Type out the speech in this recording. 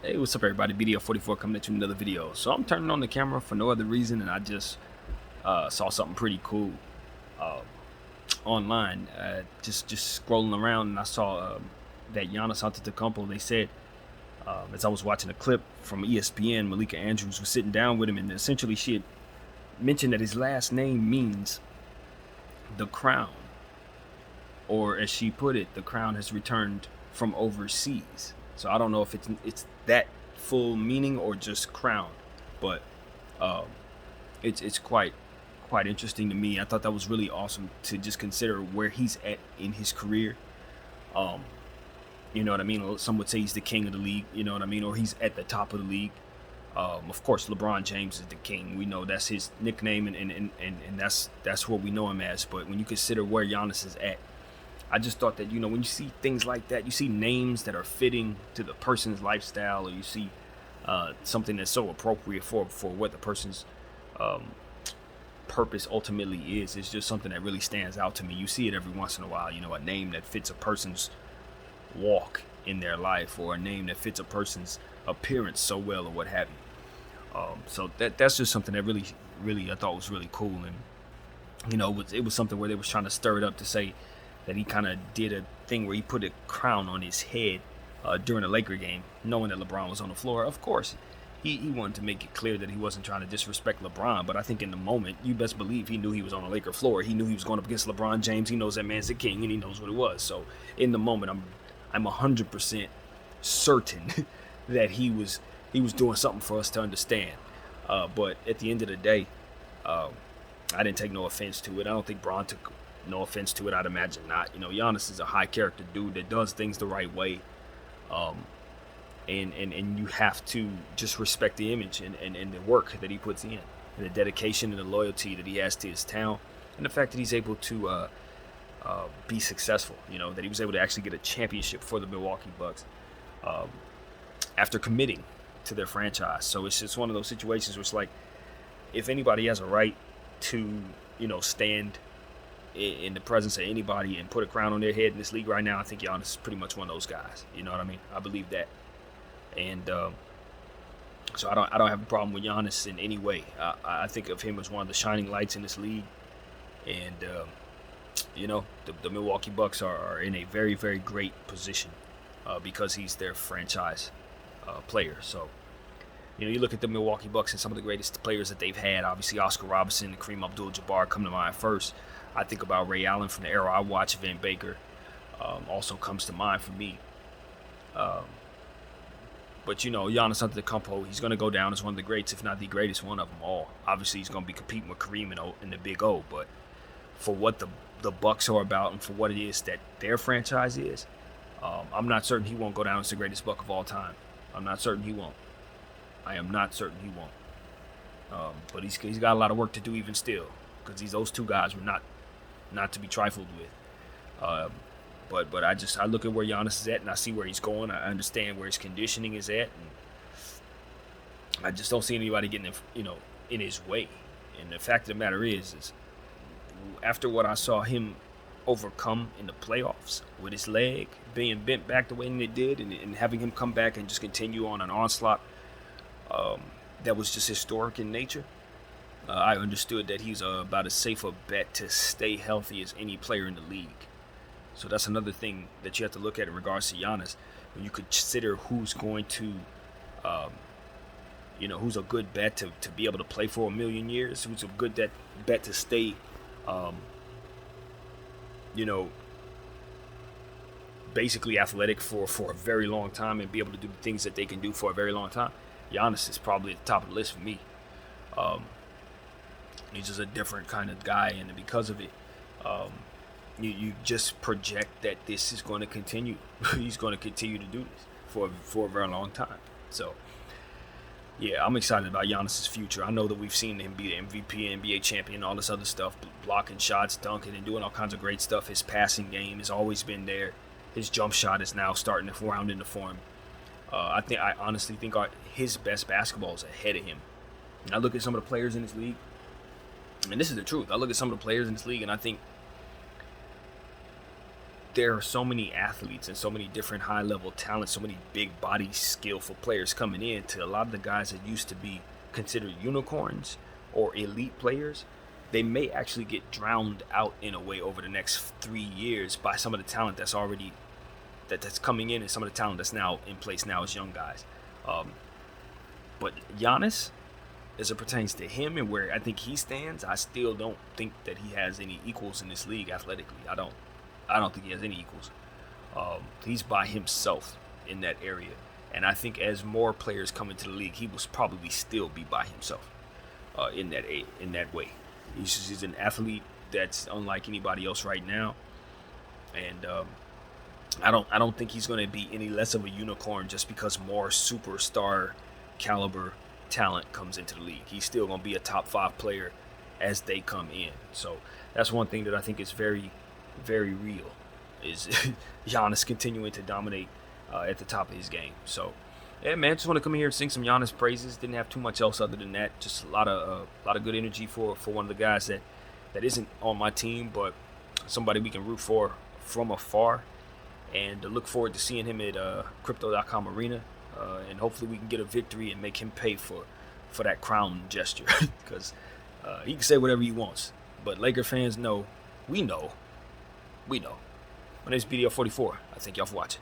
Hey, what's up, everybody? BDL44 coming at you with another video. So I'm turning on the camera for no other reason, and I just saw something pretty cool uh, online. Just scrolling around, and I saw that Giannis Antetokounmpo. They said as I was watching a clip from ESPN, Malika Andrews was sitting down with him, and essentially she had mentioned that his last name means the crown, or as she put it, the crown has returned from overseas. So I don't know if it's that full meaning or just crown, but um, it's quite interesting to me. I thought that was really awesome to just consider where he's at in his career. Um, you know what I mean? Some would say he's the king of the league. You know what I mean? Or he's at the top of the league. Of course, LeBron James is the king. We know that's his nickname, and that's what we know him as. But when you consider where Giannis is at, I just thought that, when you see things like that, you see names that are fitting to the person's lifestyle, or you see something that's so appropriate for what the person's um, purpose ultimately is. It's just something that really stands out to me. You see it every once in a while, a name that fits a person's walk in their life, or a name that fits a person's appearance so well, or what have you. So that's just something that really I thought was really cool, and it was something where they was trying to stir it up to say that he kind of did a thing where he put a crown on his head during a Laker game, knowing that LeBron was on the floor. Of course, he wanted to make it clear that he wasn't trying to disrespect LeBron, but I think in the moment, you best believe he knew he was on a Laker floor. He knew he was going up against LeBron James. He knows that man's the king, and he knows what it was. So in the moment, I'm 100% certain that he was doing something for us to understand. But at the end of the day, I didn't take no offense to it. I don't think Bron took no offense to it. I'd imagine not. Giannis is a high character dude that does things the right way. And you have to just respect the image and the work that he puts in, and the dedication and the loyalty that he has to his town, and the fact that he's able to be successful. That he was able to actually get a championship for the Milwaukee Bucks after committing to their franchise. So it's just one of those situations where it's like, if anybody has a right to, stand in the presence of anybody and put a crown on their head in this league right now, I think Giannis is pretty much one of those guys. You know what I mean? I believe that, and so I don't have a problem with Giannis in any way. I think of him as one of the shining lights in this league, and the Milwaukee Bucks are in a very, very great position because he's their franchise player. So you look at the Milwaukee Bucks and some of the greatest players that they've had. Obviously, Oscar Robertson and Kareem Abdul-Jabbar come to mind first. I think about Ray Allen from the era I watched. Van Baker also comes to mind for me. But Giannis Antetokounmpo, he's going to go down as one of the greats, if not the greatest one of them all. Obviously, he's going to be competing with Kareem in the Big O. But for what the Bucks are about, and for what it is that their franchise is, I'm not certain he won't go down as the greatest Buck of all time. I'm not certain he won't. I am not certain he won't. But he's got a lot of work to do even still, because those two guys were not to be trifled with. But I look at where Giannis is at, and I see where he's going. I understand where his conditioning is at, and I just don't see anybody getting in his way. And the fact of the matter is after what I saw him overcome in the playoffs with his leg being bent back the way it did, and having him come back and just continue on an onslaught that was just historic in nature, I understood that he's about as safe a bet to stay healthy as any player in the league. So that's another thing that you have to look at in regards to Giannis. When you consider who's going to, who's a good bet to be able to play for 1,000,000 years, who's a good bet to stay, basically athletic for a very long time and be able to do the things that they can do for a very long time. Giannis is probably at the top of the list for me. He's just a different kind of guy, and because of it, you just project that this is going to continue. He's going to continue to do this for a very long time. So, yeah, I'm excited about Giannis's future. I know that we've seen him be the MVP, NBA champion, all this other stuff, blocking shots, dunking, and doing all kinds of great stuff. His passing game has always been there. His jump shot is now starting to round into form. I honestly think his best basketball is ahead of him. And I look at some of the players in this league, and this is the truth. I look at some of the players in this league, and I think there are so many athletes and so many different high-level talents, so many big body skillful players coming in to a lot of the guys that used to be considered unicorns or elite players. They may actually get drowned out in a way over the next 3 years by some of the talent that's already that's coming in, and some of the talent that's now in place now as young guys. But Giannis, as it pertains to him and where I think he stands, I still don't think that he has any equals in this league athletically. I don't think he has any equals. He's by himself in that area, and I think as more players come into the league, he will probably still be by himself in that way. He's an athlete that's unlike anybody else right now, and I don't think he's going to be any less of a unicorn just because more superstar caliber talent comes into the league. He's still going to be a top 5 player as they come in. So that's one thing that I think is very, very real, is Giannis continuing to dominate at the top of his game. So yeah, man, just want to come here and sing some Giannis praises. Didn't have too much else other than that. Just a lot of good energy for one of the guys that isn't on my team, but somebody we can root for from afar. And look forward to seeing him at Crypto.com Arena. And hopefully we can get a victory and make him pay for that crown gesture. Because he can say whatever he wants. But Laker fans know, we know. My name is BDL44. I thank y'all for watching.